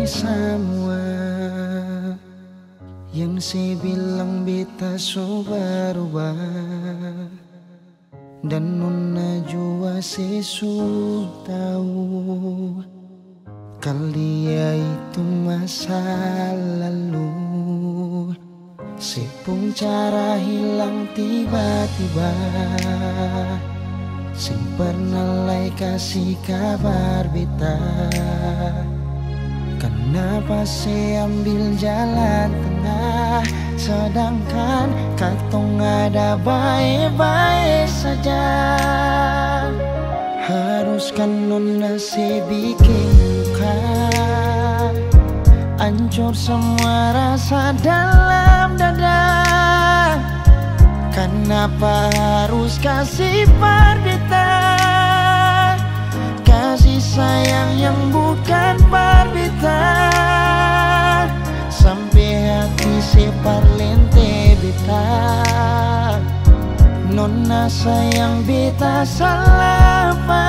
semua yang saya bilang beta so berubah, dan nona jua sesu tahu kali itu masa lalu. Sepung cara hilang tiba-tiba, sing pernah lai kasih kabar beta. Kenapa saya ambil jalan tengah, sedangkan katong ada baik-baik saja. Haruskan nona saya bikin luka, hancur semua rasa dalam dada. Kenapa harus kasih parbita, kasih sayang yang bukan parbita, sampai hati separ lente beta. Nona sayang beta salah apa,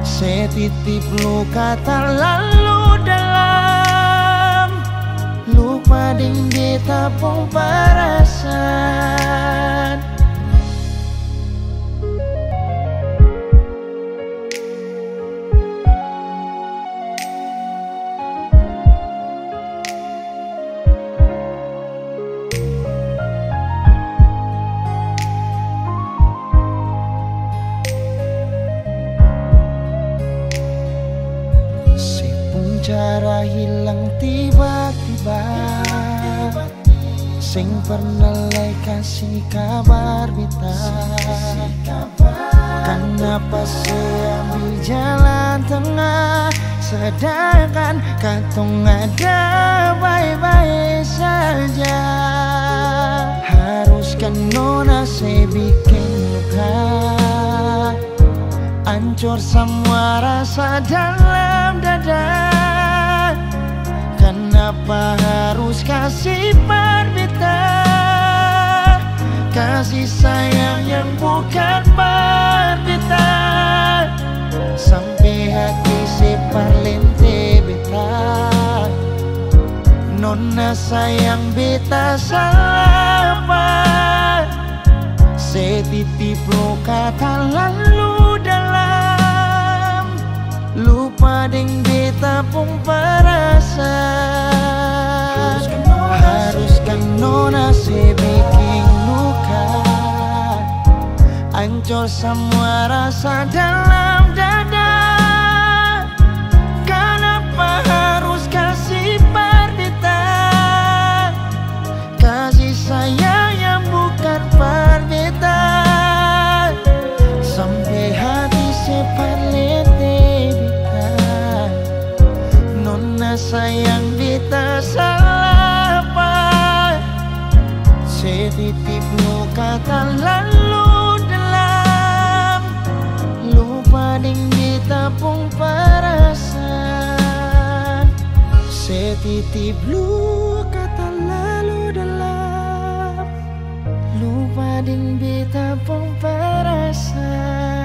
saya titip luka terlalu dalam, lupa ding beta pun perasaan. Cara hilang tiba-tiba, sing pernah lai kasih kabar beta. Kenapa saya ambil jalan tengah, sedangkan katong ada baik-baik saja. Haruskan nona saya bikin luka, hancur semua rasa dalam dada. Kenapa harus kasih parbita, kasih sayang yang bukan parbita, sampai hati separ lente beta. Nona sayang beta salah apa, saya titip luka terlalu dalam, lupa ding beta pun perasaan. Haruskan nona saya bikin luka, hancur semua rasa dalam dada. Kenapa harus kasih parbita, kasih sayang yang bukan parbita, sampai hati separ lete beta. Nona sayang beta salah apa, saya titip luka terlalu dalam, lupa ding beta pun perasaan. Saya titip luka terlalu dalam, lupa ding beta pun perasaan.